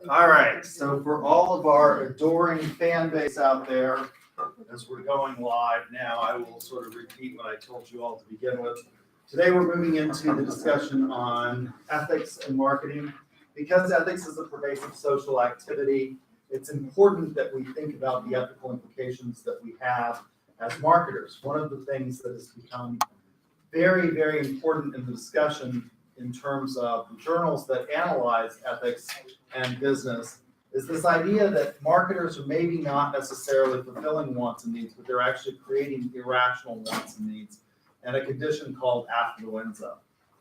All right, so for all of our adoring fan base out there, as we're going live now, I will sort of repeat what I told you all to begin with. Today, we're moving into the discussion on ethics and marketing. Because ethics is a pervasive social activity, it's important that we think about the ethical implications that we have as marketers. One of the things that has become very, very important in the discussion in terms of journals that analyze ethics and business is this idea that marketers are maybe not necessarily fulfilling wants and needs, but they're actually creating irrational wants and needs, and a condition called affluenza.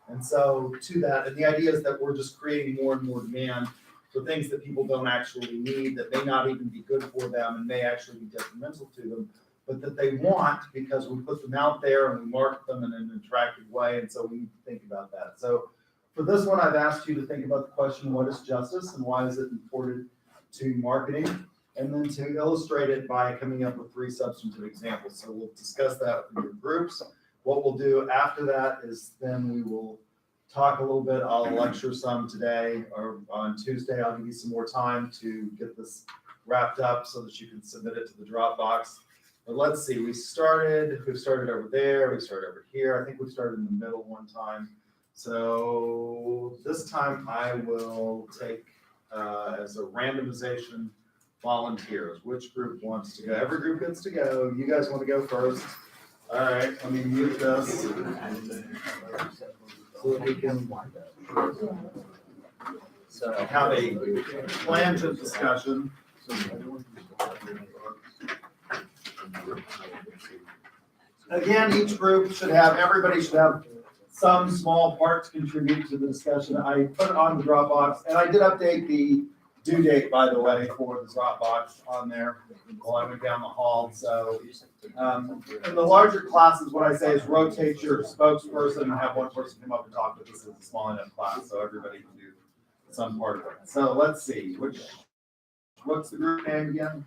And so to that, and the idea is that we're just creating more and more demand for things that people don't actually need, that may not even be good for them and may actually be detrimental to them, but that they want because we put them out there and we market them in an attractive way, and so we need to think about that. So for this one, I've asked you to think about the question, what is justice and why is it important to marketing? And then to illustrate it by coming up with 3 substantive examples. So we'll discuss that with your groups. What we'll do after that is then we will talk a little bit. I'll lecture some today, or on Tuesday, I'll give you some more time to get this wrapped up so that you can submit it to the Dropbox. But let's see, we've started over there, we started over here. I think we started in the middle one time. So this time I will take as a randomization volunteers. Which group wants to go? Every group gets to go. You guys want to go first? All right, let me mute this. So that we can have a planned discussion. Again, each group should have, everybody should have some small part to contribute to the discussion. I put it on the Dropbox, and I did update the due date, by the way, for the Dropbox on there while I went down the hall. So in the larger classes, what I say is rotate your spokesperson and have one person come up and talk. But this is a small enough class, so everybody can do some part of it. So let's see, what's the group name again?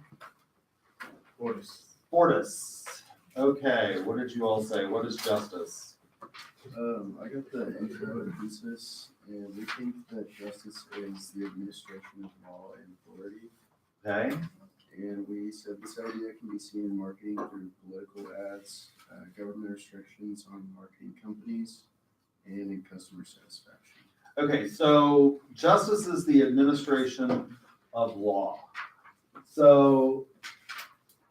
Fortis. Okay, what did you all say? What is justice? I got the intro thesis, and we think that justice is the administration of law and authority. Okay. And we said this idea can be seen in marketing through political ads, government restrictions on marketing companies, and in customer satisfaction. Okay, so justice is the administration of law. So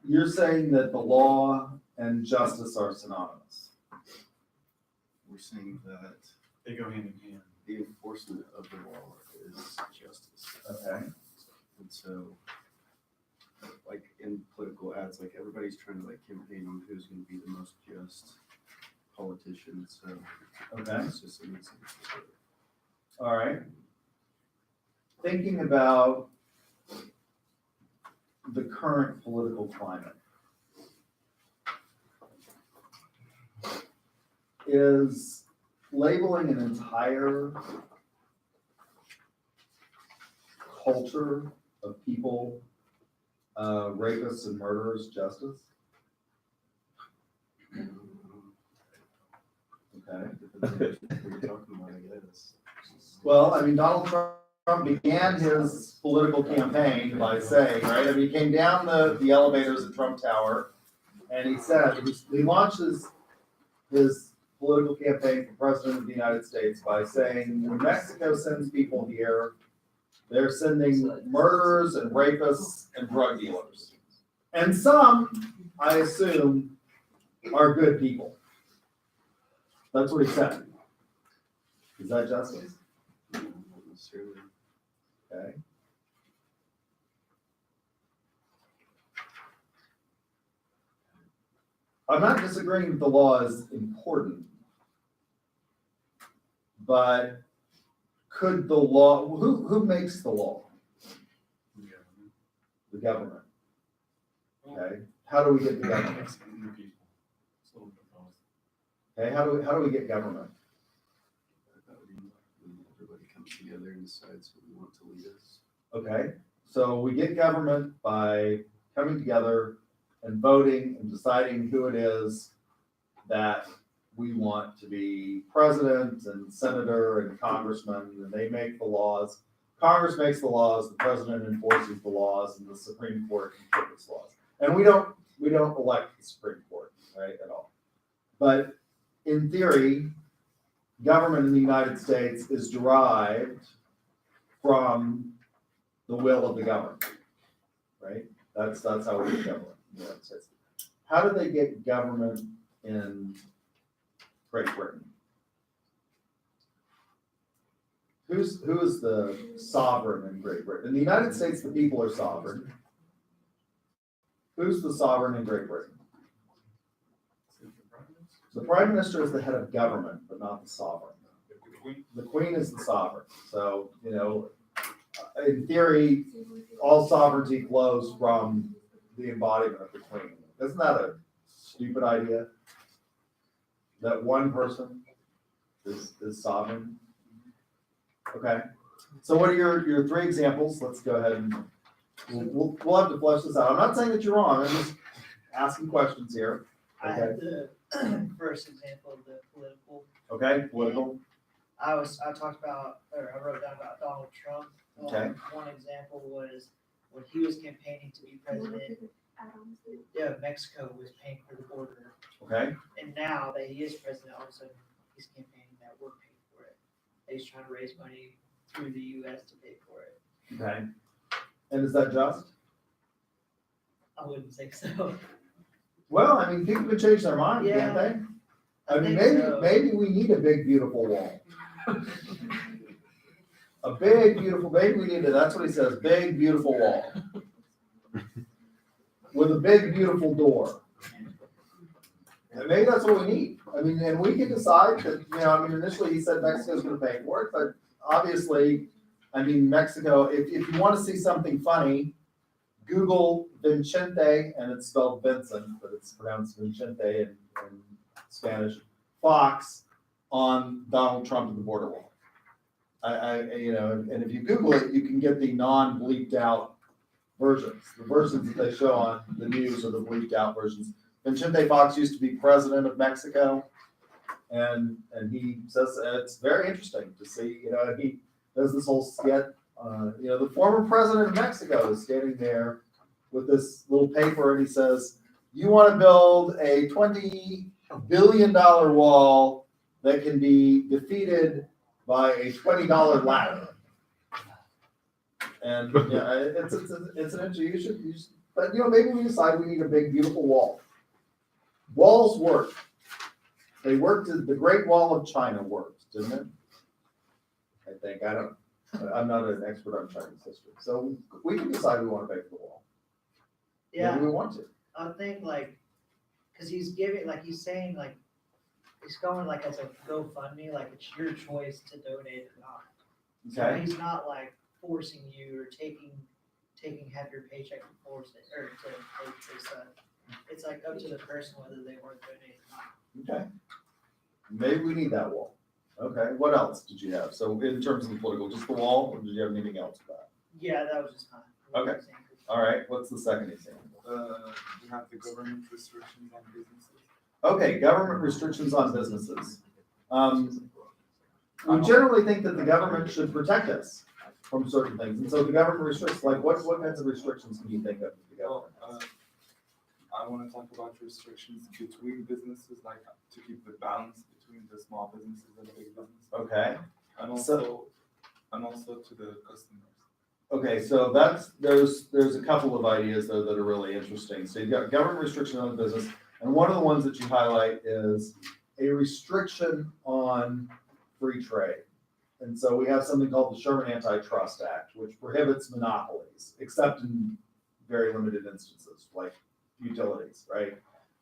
you're saying that the law and justice are synonymous. We're saying that They go hand in hand. the enforcement of the law is justice. Okay. And so, like in political ads, like everybody's trying to like campaign on who's going to be the most just politician. So, Okay. it's just an example. All right. Thinking about the current political climate, is labeling an entire culture of people rapists and murderers justice? Okay. We're talking about, I guess. Well, I mean, Donald Trump began his political campaign by saying, right, I mean, he came down the elevators at Trump Tower, and he said, he launched his political campaign for president of the United States by saying, when Mexico sends people here, they're sending murderers and rapists and drug dealers. And some, I assume, are good people. That's what he said. Is that justice? Not necessarily. Okay. I'm not disagreeing that the law is important, but could the law, who makes the law? The government. Okay. How do we get the government? Okay. How do we get government? That would be when everybody comes together and decides who we want to lead us. Okay. So we get government by coming together and voting and deciding who it is that we want to be president and senator and congressman, and they make the laws. Congress makes the laws, the president enforces the laws, and the Supreme Court interprets laws. And we don't elect the Supreme Court, right, at all. But in theory, government in the United States is derived from the will of the government, right? That's how we get government in the United States. How did they get government in Great Britain? Who is the sovereign in Great Britain? In the United States, the people are sovereign. Who's the sovereign in Great Britain? The Prime Minister is the head of government, but not the sovereign. The Queen is the sovereign. So, in theory, all sovereignty flows from the embodiment of the Queen. Isn't that a stupid idea? That one person is sovereign? Okay. So what are your three examples? Let's go ahead and we'll have to flesh this out. I'm not saying that you're wrong. I'm just asking questions here. I had the first example of the political. Okay, political. I talked about, or I wrote down about Donald Trump. Okay. One example was when he was campaigning to be president. Yeah, Mexico was paying for the border, Okay. and now that he is president, all of a sudden he's campaigning that we're paying for it. He's trying to raise money through the U.S. to pay for it. Okay. And is that just? I wouldn't think so. Well, I mean, people can change their mind, can't they? I mean, maybe we need a big, beautiful wall. A big, beautiful, maybe we need it. That's what he says, big, beautiful wall. With a big, beautiful door. And maybe that's what we need. I mean, and we can decide that, initially he said Mexico's gonna pay for it, but obviously, Mexico, if you want to see something funny, Google Vincente, and it's spelled Vincent, but it's pronounced Vincente in Spanish, Fox on Donald Trump and the border wall. And if you Google it, you can get the non-bleeped out versions. The versions that they show on the news are the bleeped out versions. Vincente Fox used to be president of Mexico, and he says it's very interesting to see, he does this whole skit. The former president of Mexico is standing there with this little paper, and he says, "You want to build a $20 billion wall that can be defeated by a $20 ladder." And it's an interesting. You should, but maybe we decide we need a big, beautiful wall. Walls work. They worked. The Great Wall of China worked, didn't it? I think. I'm not an expert on Chinese history, so we can decide we want to pay for the wall. Yeah. Maybe we want to. I think because he's saying he's going as a GoFundMe, it's your choice to donate or not. Okay. So he's not forcing you or taking half your paycheck to force it or to pay for stuff. It's up to the person whether they want to donate or not. Okay. Maybe we need that wall. Okay. What else did you have? So in terms of the political, just the wall, or did you have anything else for that? Yeah, that was just fine. Okay. All right. What's the second example? You have the government restrictions on businesses. Okay, government restrictions on businesses. We generally think that the government should protect us from certain things, and so the government restricts. What kinds of restrictions can you think of? The government has? I want to talk about restrictions between businesses, to keep the balance between the small businesses and the big businesses. Okay. And also to the customers. Okay, so there's a couple of ideas though that are really interesting. So you've got government restriction on the business, and one of the ones that you highlight is a restriction on free trade. And so we have something called the Sherman Antitrust Act, which prohibits monopolies, except in very limited instances, like utilities, right?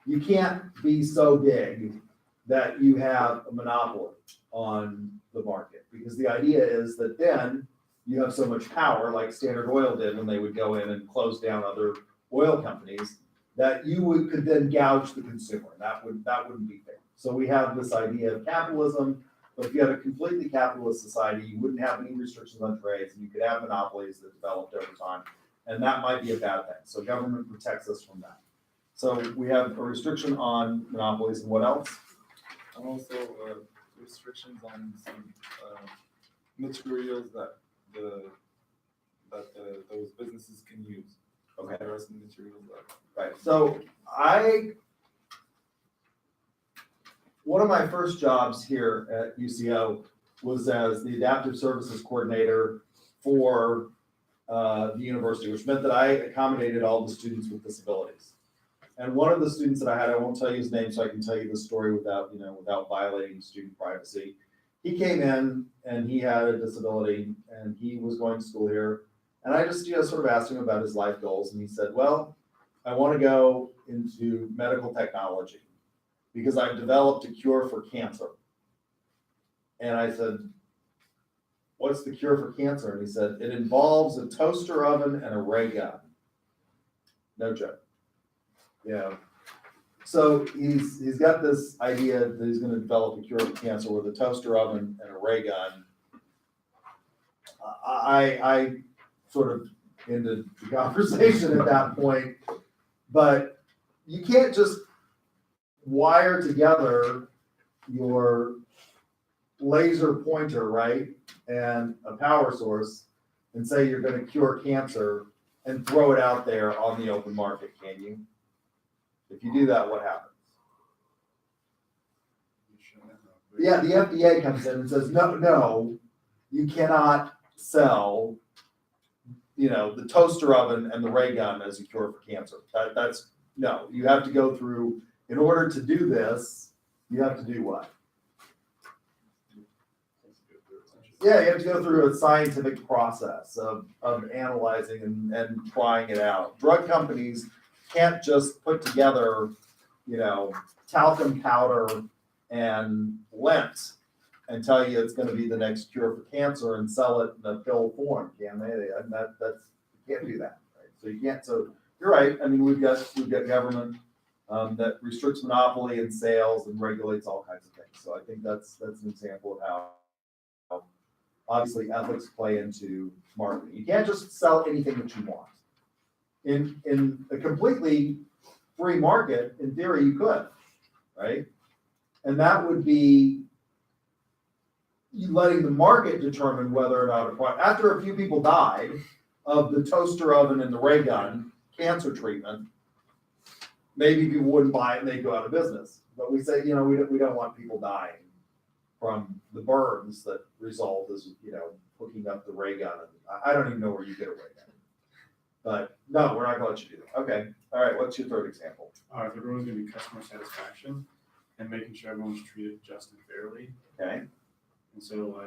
You can't be so big that you have a monopoly on the market, because the idea is that then you have so much power, like Standard Oil did when they would go in and close down other oil companies, that you could then gouge the consumer. That wouldn't be fair. So we have this idea of capitalism, but if you had a completely capitalist society, you wouldn't have any restrictions on trades, and you could have monopolies that developed over time, and that might be a bad thing. So government protects us from that. So we have a restriction on monopolies, and what else? And also restrictions on some materials that the businesses can use. Okay. There are some materials that. Right, so one of my first jobs here at UCO was as the adaptive services coordinator for the university, which meant that I accommodated all the students with disabilities. And one of the students that I had, I won't tell you his name, so I can tell you the story without violating student privacy. He came in and he had a disability and he was going to school here. And I just, sort of asked him about his life goals. And he said, well, I want to go into medical technology because I've developed a cure for cancer. And I said, what's the cure for cancer? And he said, it involves a toaster oven and a ray gun. No joke. Yeah. So he's got this idea that he's going to develop a cure for cancer with a toaster oven and a ray gun. I sort of ended the conversation at that point, but you can't just wire together your laser pointer, right, and a power source and say you're going to cure cancer and throw it out there on the open market, can you? If you do that, what happens? Yeah, the FDA comes in and says, no, you cannot sell, the toaster oven and the ray gun as a cure for cancer. No, you have to go through, in order to do this, you have to do what? Yeah, you have to go through a scientific process of analyzing and trying it out. Drug companies can't just put together, talcum powder and lint and tell you it's going to be the next cure for cancer and sell it in a pill form, can they? And you can't do that, right? So you can't. So you're right. I mean, we've got government that restricts monopoly and sales and regulates all kinds of things. So I think that's an example of how obviously ethics play into marketing. You can't just sell anything that you want. In a completely free market, in theory, you could, right? And that would be you letting the market determine whether or not a product. After a few people died of the toaster oven and the ray gun cancer treatment, maybe people wouldn't buy it and they'd go out of business. But we say, we don't want people dying from the burns that result as, hooking up the ray gun. And I don't even know where you get a ray gun. But no, we're not going to let you do that. Okay. All right. What's your third example? If everyone's going to be customer satisfaction and making sure everyone's treated just and fairly. Okay. And so,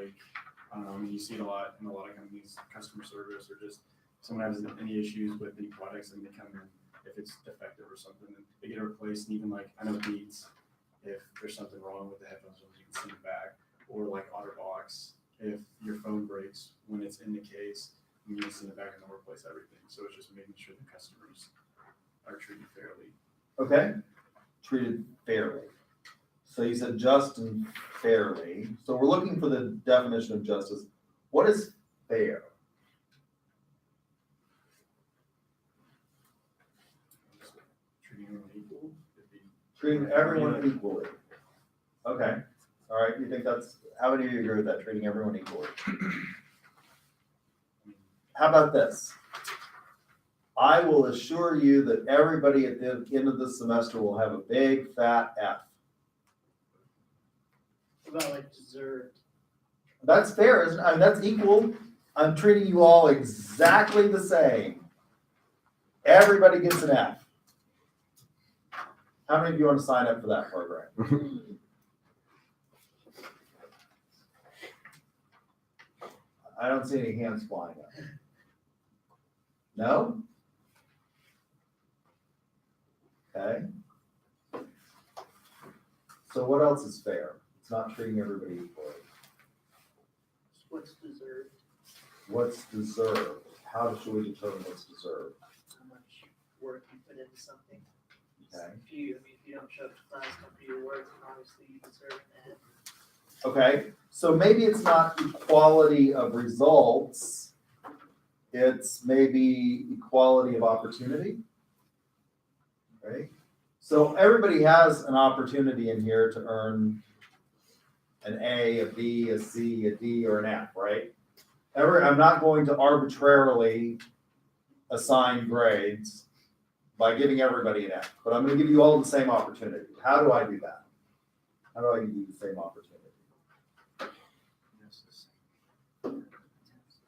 you see it a lot in a lot of companies, customer service, or just someone has any issues with any products and they come in, if it's defective or something, and they get it replaced. And even I know Beats, if there's something wrong with the headphones, you can send it back. Or like OtterBox, if your phone breaks when it's in the case, you need to send it back and they'll replace everything. So it's just making sure the customers are treated fairly. Okay. Treated fairly. So you said just and fairly. So we're looking for the definition of justice. What is fair? Treating everyone equal. Treating everyone equally. Okay. All right. You think how many of you agree with that? Treating everyone equally. How about this? I will assure you that everybody at the end of the semester will have a big fat F. What about dessert? That's fair, isn't it? I mean, that's equal. I'm treating you all exactly the same. Everybody gets an F. How many of you want to sign up for that program? I don't see any hands flying up. No? Okay. So what else is fair? It's not treating everybody equally. What's deserved? What's deserved? How should we determine what's deserved? How much work you put into something? Okay. If you don't show up to class, don't do your work, then obviously you deserve that. Okay, so maybe it's not equality of results, it's maybe equality of opportunity, right? So everybody has an opportunity in here to earn an A, a B, a C, a D, or an F, right? I'm not going to arbitrarily assign grades by giving everybody an F, but I'm gonna give you all the same opportunity. How do I do that? How do I give you the same opportunity?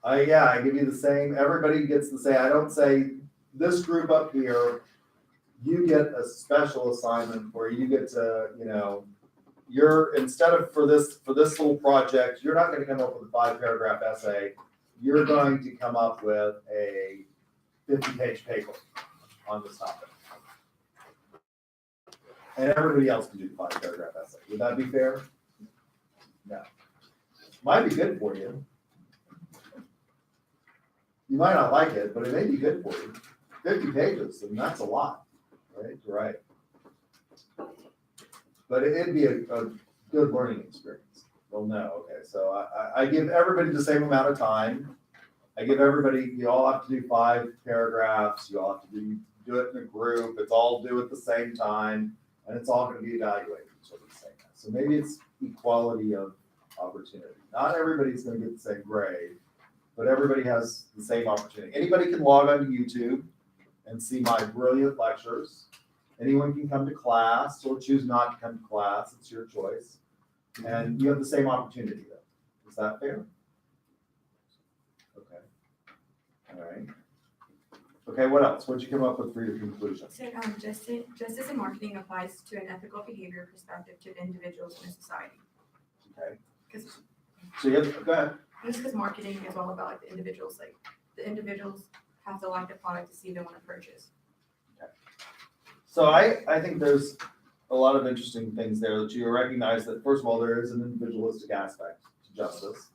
I give you the same, everybody gets the same, I don't say, this group up here, you get a special assignment where you get to, you're, instead of for this little project, you're not gonna come up with a 5-paragraph essay, you're going to come up with a 50-page paper on this topic. And everybody else can do the 5-paragraph essay. Would that be fair? No. Might be good for you. You might not like it, but it may be good for you. 50 pages, and that's a lot, right? Right. But it'd be a good learning experience. They'll know, okay, so I give everybody the same amount of time. I give everybody, you all have to do 5 paragraphs, you all have to do it in a group, it's all due at the same time, and it's all gonna be evaluated sort of the same time. So maybe it's equality of opportunity. Not everybody's gonna get the same grade, but everybody has the same opportunity. Anybody can log onto YouTube and see my brilliant lectures. Anyone can come to class or choose not to come to class, it's your choice. And you have the same opportunity though. Is that fair? Okay. All right. Okay, what else? What'd you come up with for your conclusion? So, justice in marketing applies to an ethical behavior perspective to individuals in a society. Okay. Because So you have, go ahead. just because marketing is all about like the individuals have to like the product to see they want to purchase. So I think there's a lot of interesting things there that you recognize that, first of all, there is an individualistic aspect to justice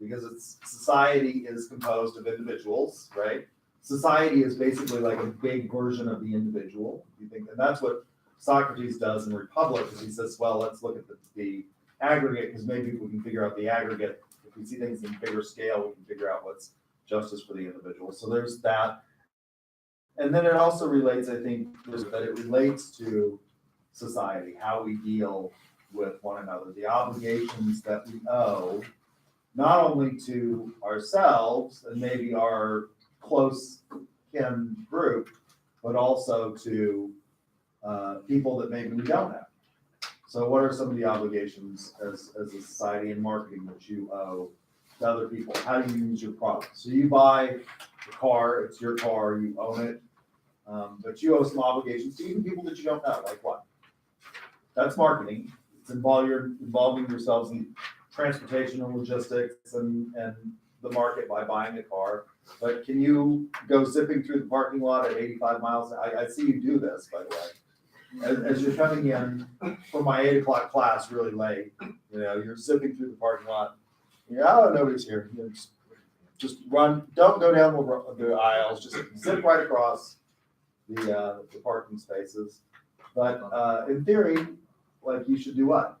because society is composed of individuals, right? Society is basically like a big version of the individual. You think, and that's what Socrates does in Republic, is he says, well, let's look at the aggregate, because maybe if we can figure out the aggregate, if we see things in bigger scale, we can figure out what's justice for the individual. So there's that. And then it also relates, I think, that it relates to society, how we deal with one another, the obligations that we owe, not only to ourselves and maybe our close kin group, but also to people that maybe we don't have. So what are some of the obligations as a society in marketing that you owe to other people? How do you use your product? So you buy a car, it's your car, you own it, but you owe some obligations to even people that you don't know, like what? That's marketing. It's involving yourselves in transportation and logistics and the market by buying a car. But can you go zipping through the parking lot at 85 miles? I see you do this, by the way. As you're coming in from my 8 o'clock class really late, you're zipping through the parking lot. Oh, nobody's here. Just run. Don't go down the aisles. Just zip right across the parking spaces. But in theory, like, you should do what?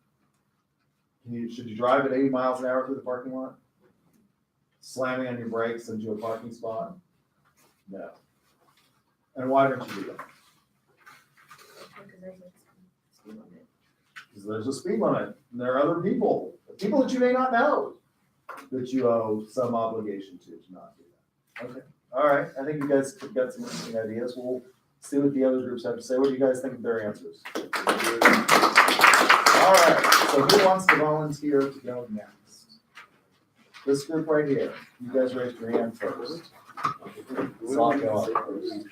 Should you drive at 80 miles an hour through the parking lot? Slamming on your brakes into a parking spot? No. And why don't you do that? Because there's a speed limit, and there are other people that you may not know, that you owe some obligation to not do that. Okay, all right, I think you guys have got some interesting ideas. We'll see what the other groups have to say. What do you guys think of their answers? All right, so who wants to volunteer to go next? This group right here. You guys raise your hand first. So I'll go up first.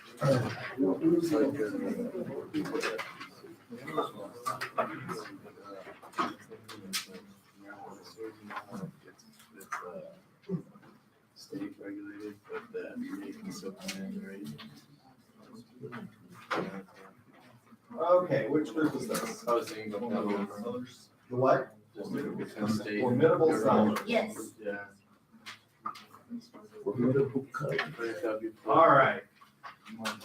State regulated, but that making subsidiary. Okay, which group is this? I was thinking about others. The what? Just like become state. Formidable sellers. Yes. Yeah. All right.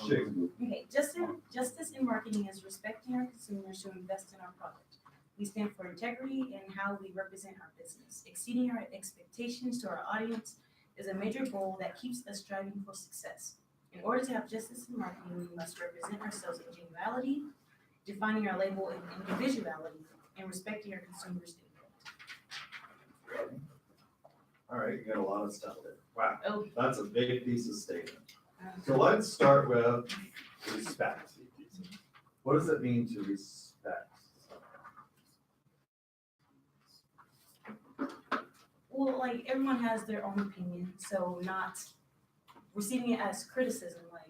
Okay, justice in marketing is respecting our consumers who invest in our product. We stand for integrity in how we represent our business. Exceeding our expectations to our audience is a major goal that keeps us striving for success. In order to have justice in marketing, we must represent ourselves in genuality, defining our label in individuality, and respecting our consumers' input. All right, you got a lot of stuff there. Wow, Oh, that's a big piece of statement. So let's start with respect. What does it mean to respect? Well, like everyone has their own opinion, so not receiving it as criticism, like,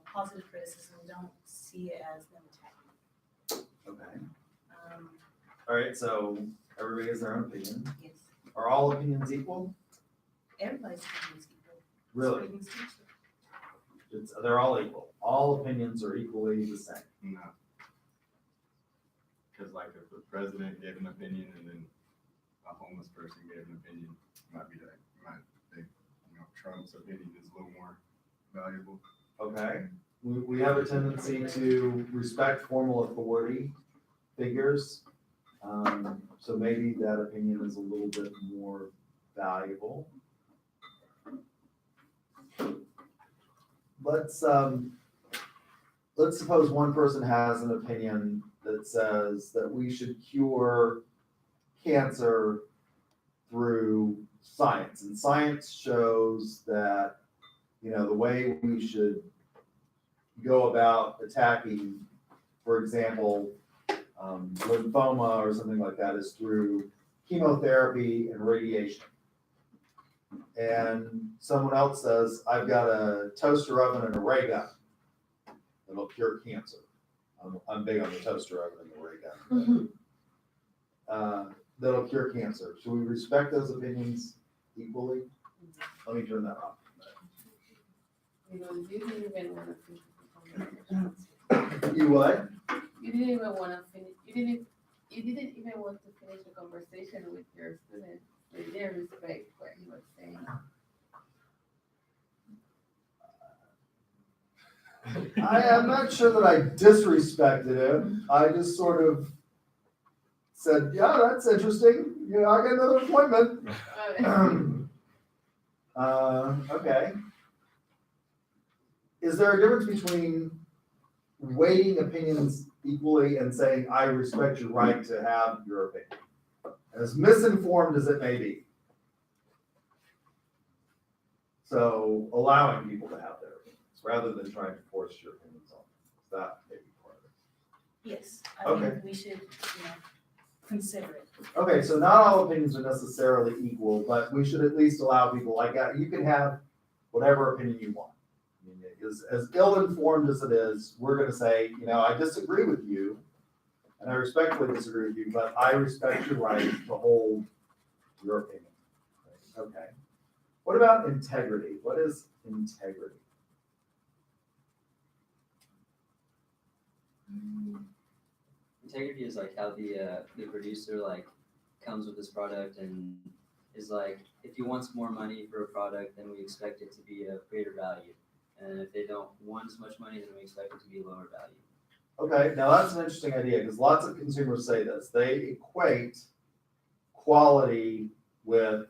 positive criticism, don't see it as them attacking. Okay. Um, All right, so everybody has their own opinion. yes, Are all opinions equal? everybody's opinion is equal. Really? Freedom of speech. They're all equal. All opinions are equally the same. No. Because like if the president gave an opinion and then a homeless person gave an opinion, might think, Trump's opinion is a little more valuable. Okay. We have a tendency to respect formal authority figures. So maybe that opinion is a little bit more valuable. Let's suppose one person has an opinion that says that we should cure cancer through science. And science shows that, the way we should go about attacking, for example, lymphoma or something like that is through chemotherapy and radiation. And someone else says, I've got a toaster oven and a ray gun that'll cure cancer. I'm big on the toaster oven and the ray gun. That'll cure cancer. Should we respect those opinions equally? Let me turn that off. You didn't even want to finish. You what? You didn't even want to finish. You didn't even want to finish the conversation with your student. They didn't respect what he was saying. I am not sure that I disrespected him. I just sort of said, yeah, that's interesting. I got another appointment. Okay. Is there a difference between weighting opinions equally and saying, I respect your right to have your opinion, as misinformed as it may be? So allowing people to have their opinions rather than trying to force your opinions on them. That may be part of it. Yes, I think we should, consider it. Okay, so not all opinions are necessarily equal, but we should at least allow people you can have whatever opinion you want. I mean, as ill-informed as it is, we're gonna say, I disagree with you, and I respectfully disagree with you, but I respect your right to hold your opinion. Okay. What about integrity? What is integrity? Integrity is like how the producer comes with this product and is if he wants more money for a product, then we expect it to be of greater value. And if they don't want as much money, then we expect it to be lower value. Okay, now that's an interesting idea because lots of consumers say this. They equate quality with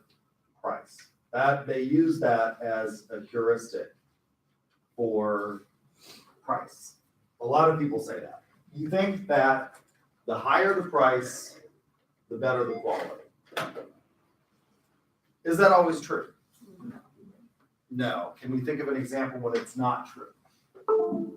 price. That they use that as a heuristic for price. A lot of people say that. You think that the higher the price, the better the quality. Is that always true? No. Can we think of an example when it's not true?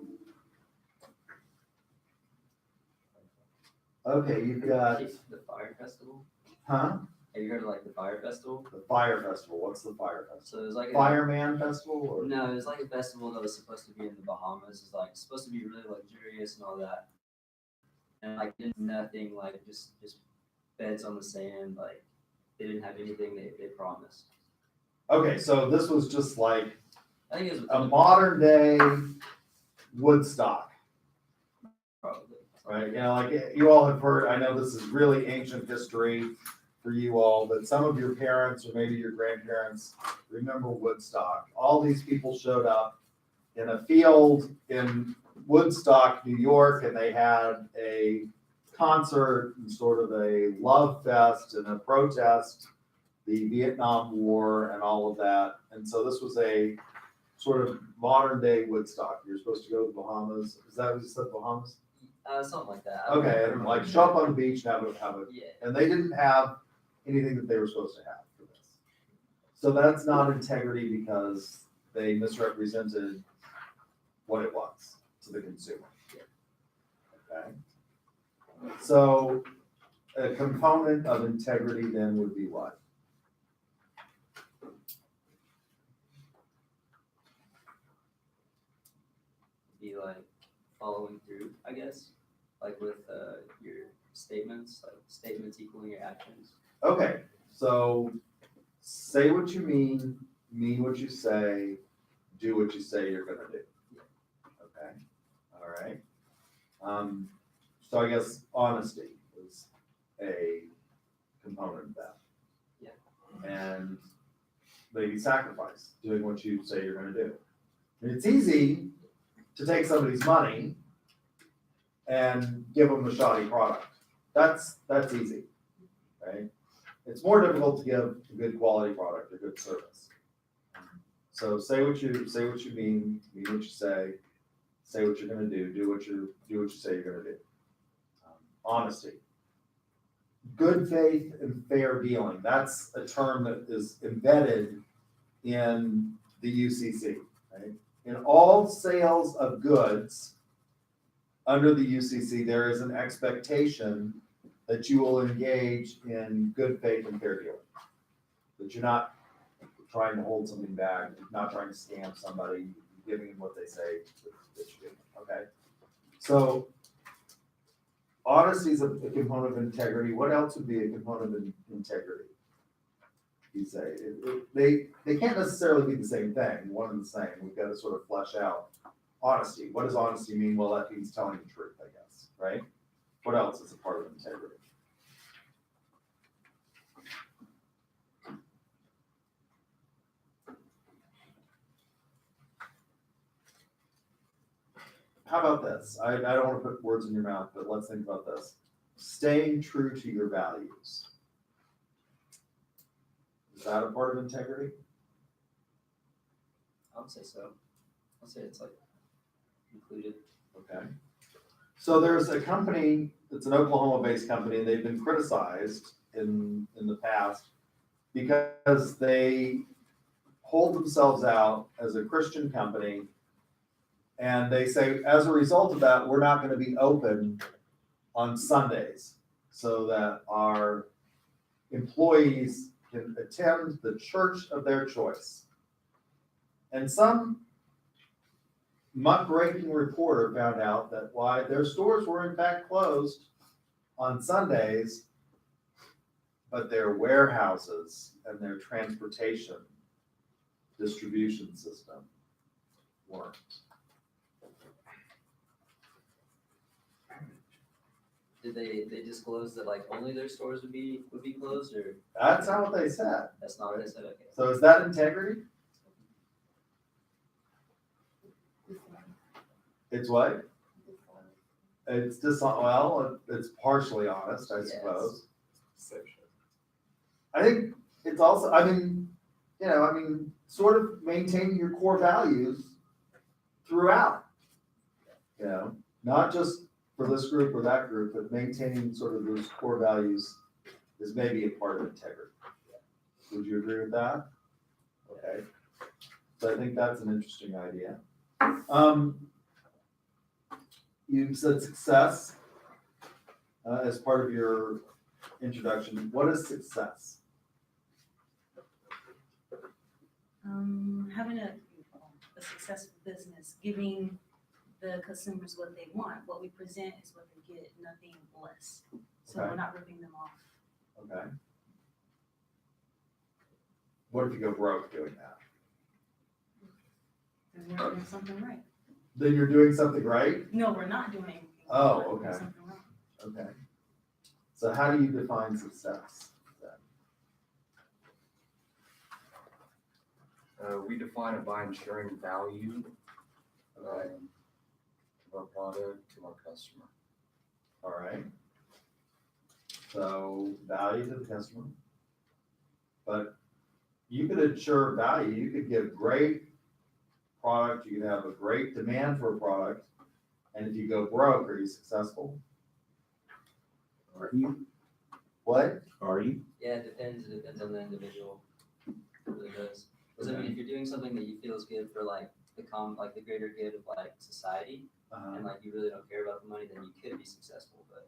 Okay, you've got, The Fire Festival. huh? Have you heard of the Fire Festival? The Fire Festival. What's the Fire Festival? So it was Fireman Festival? Or? No, it was a festival that was supposed to be in the Bahamas. It's supposed to be really luxurious and all that. And did nothing, just beds on the sand. They didn't have anything they promised. Okay, so this was just I think it was a modern day Woodstock, probably. right? You all have heard, I know this is really ancient history for you all, but some of your parents or maybe your grandparents remember Woodstock. All these people showed up in a field in Woodstock, New York, and they had a concert and sort of a love fest and a protest, the Vietnam War and all of that. And so this was a sort of modern day Woodstock. You're supposed to go to the Bahamas. Is that what you said, Bahamas? Something like that. Okay, and show up on the beach and have a Yeah. and they didn't have anything that they were supposed to have for this. So that's not integrity because they misrepresented what it was to the consumer. Okay? So a component of integrity then would be what? Be like following through, I guess, like with your statements, like statements equaling your actions. Okay, so say what you mean what you say, do what you say you're gonna do. Okay, all right. So I guess honesty is a component of that. Yeah. And maybe sacrifice, doing what you say you're gonna do. And it's easy to take somebody's money and give them a shoddy product. That's easy, right? It's more difficult to give a good quality product, a good service. So say what you mean what you say what you're gonna do what you say you're gonna do. Honesty. Good faith and fair dealing, that's a term that is embedded in the UCC, right? In all sales of goods under the UCC, there is an expectation that you will engage in good faith and fair dealing. That you're not trying to hold something back, not trying to scam somebody, giving them what they say that you do, okay? So honesty is a component of integrity. What else would be a component of integrity? You say, they can't necessarily be the same thing, one and the same. We've got to sort of flesh out honesty. What does honesty mean? Well, that means telling the truth, I guess, right? What else is a part of integrity? How about this? I don't want to put words in your mouth, but let's think about this. Staying true to your values. Is that a part of integrity? I would say so. I'd say it's like included. Okay. So there's a company, it's an Oklahoma-based company, and they've been criticized in the past because they hold themselves out as a Christian company, and they say, as a result of that, we're not going to be open on Sundays so that our employees can attend the church of their choice. And some muckraking reporter found out that why their stores were in fact closed on Sundays, but their warehouses and their transportation distribution system weren't. Did they disclose that like only their stores would be closed, or That's not what they said. that's not what they said? Okay. So is that integrity? It's what? It's well, it's partially honest, I Yes. suppose. I think it's also, sort of maintaining your core values throughout. Not just for this group or that group, but maintaining sort of those core values is maybe a part of integrity. Would you agree with that? Okay. So I think that's an interesting idea. You said success as part of your introduction. What is success? Having a successful business, giving the consumers what they want. What we present is what they get, nothing less. So Okay. we're not ripping them off. Okay. What if you go broke doing that? And we're doing something right. Then you're doing something right? No, we're not doing anything. Oh, We're doing okay. something wrong. Okay. So how do you define success then? We define it by ensuring value to our product, to our customer. All right. So value to the customer. But you could ensure value, you could give great product, you could have a great demand for a product, and if you go broke, are you successful? Are you? What? Are you? Yeah, it depends on the individual. It really does. Because I mean, if you're doing something that you feel is good for like like the greater good of like society, and like you really don't care about the money, then you could be successful. But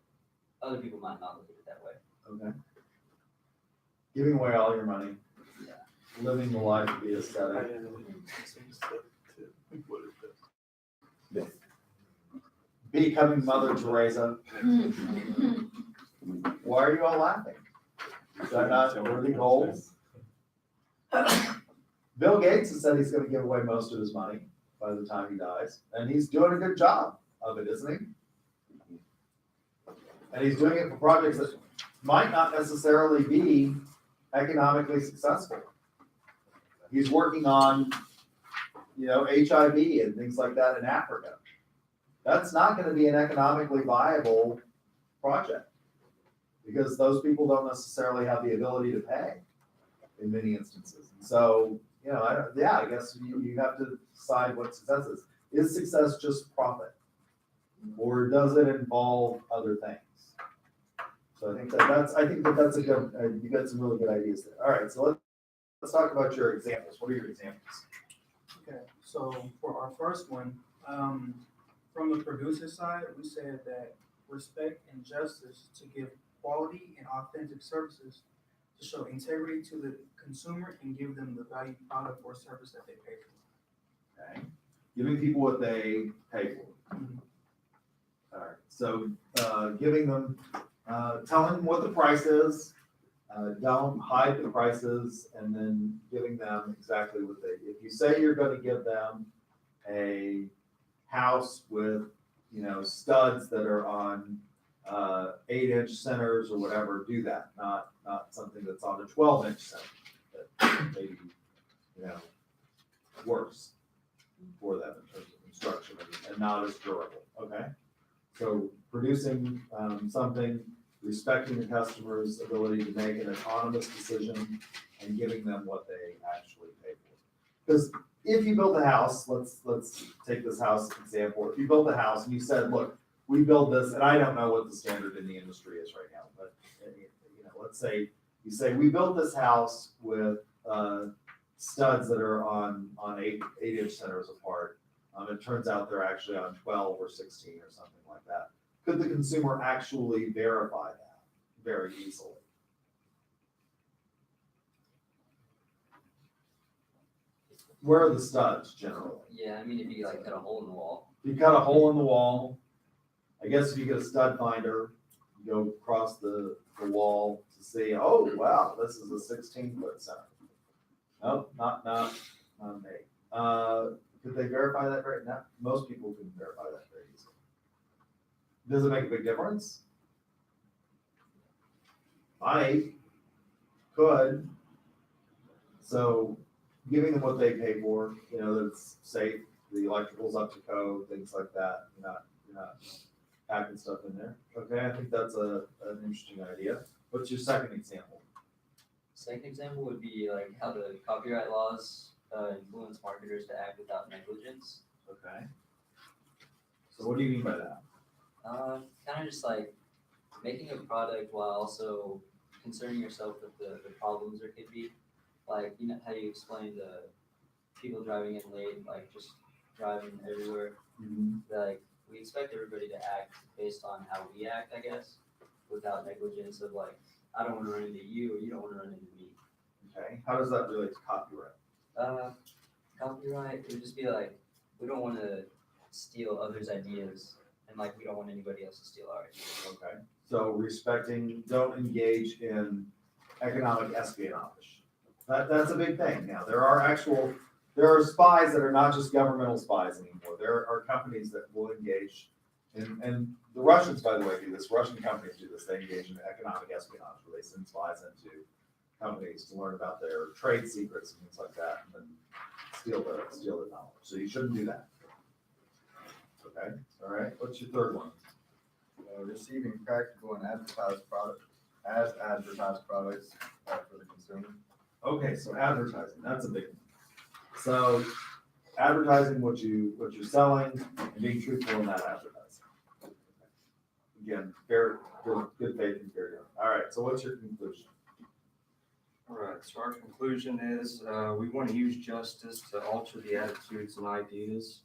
other people might not look at it that way. Okay. Giving away all your money, Yeah. living the life of the aesthetic. Becoming Mother Teresa. Why are you all laughing? Is that not worthy goals? Bill Gates has said he's gonna give away most of his money by the time he dies, and he's doing a good job of it, isn't he? And he's doing it for projects that might not necessarily be economically successful. He's working on, HIV and things like that in Africa. That's not gonna be an economically viable project, because those people don't necessarily have the ability to pay in many instances. And so, I guess you have to decide what success is. Is success just profit? Or does it involve other things? So I think that's a good, you got some really good ideas there. All right, so let's talk about your examples. What are your examples? Okay, so for our first one, from the producer side, we said that respect and justice to give quality and authentic services to show integrity to the consumer and give them the valued product or service that they pay for. Okay, giving people what they pay for. All right, so giving them, telling them what the price is, don't hide the prices, and then giving them exactly what if you say you're gonna give them a house with, studs that are on 8-inch centers or whatever, do that, not something that's on a 12-inch center that maybe, worse for them in terms of construction and not as durable, okay? So producing something, respecting the customer's ability to make an autonomous decision and giving them what they actually pay for. Because if you build a house, let's take this house example. If you build a house and you said, look, we build this, and I don't know what the standard in the industry is right now, but let's say you say we build this house with studs that are on 8-inch centers apart. It turns out they're actually on 12 or 16 or something like that. Could the consumer actually verify that very easily? Where are the studs generally? Yeah, I mean, if you like cut a hole in the wall. If you cut a hole in the wall, I guess if you get a stud finder, you go across the wall to see, oh, wow, this is a 16-foot center. Nope, not me. Could they verify that very? No, most people can verify that very easily. Does it make a big difference? Could. So giving them what they pay for, that's safe, the electrical's up to code, things like that. You're not packing stuff in there. Okay, I think that's an interesting idea. What's your second example? Second example would be like how the copyright laws influence marketers to act without negligence. Okay. So what do you mean by that? Kind of just like making a product while also concerning yourself with the problems there could be. Like, how you explain the people driving in late, like just driving everywhere. Mm-hmm. Like, we expect everybody to act based on how we act, I guess, without negligence of like, I don't want to run into you or you don't want to run into me. Okay. How does that relate to copyright? Copyright, it would just be like, we don't want to steal others' ideas, and like we don't want anybody else to steal our ideas. Okay. So don't engage in economic espionage. That's a big thing. Now, there are spies that are not just governmental spies anymore. There are companies that will engage and the Russians, by the way, do this. Russian companies do this. They engage in economic espionage, where they send spies into companies to learn about their trade secrets and things like that, and then steal their knowledge. So you shouldn't do that. Okay. All right. What's your third one? Receiving practical and advertised products for the consumer. Okay, so advertising, that's a big one. So advertising what you're selling and being truthful in that advertising. Again, very good faith and fair dealing. All right, so what's your conclusion? All right, so our conclusion is, we want to use justice to alter the attitudes and ideas,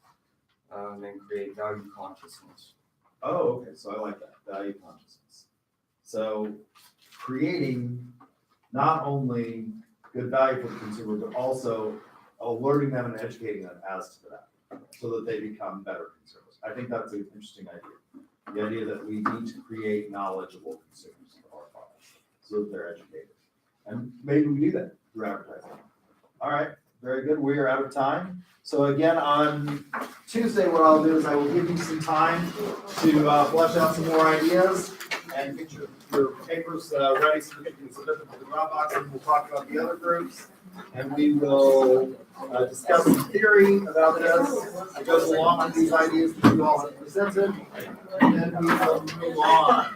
and create value consciousness. Oh, okay, so I like that, value consciousness. So creating not only good value for the consumer, but also alerting them and educating them as to that, so that they become better consumers. I think that's an interesting idea. The idea that we need to create knowledgeable consumers of our products, so that they're educated. And maybe we do that through advertising. All right, very good, we are out of time. So again, on Tuesday, what I'll do is I will give you some time to flesh out some more ideas and get your papers ready so you can submit them to the Dropbox, and we'll talk about the other groups. And we will discuss some theory about this that goes along with these ideas that you all have presented, and then we will move on.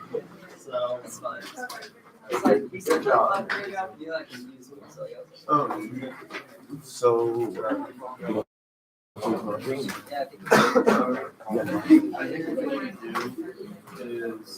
So, That's fine. It's like, you said, you like can use it, so yeah. So, Yeah, I think. I think what they can do is,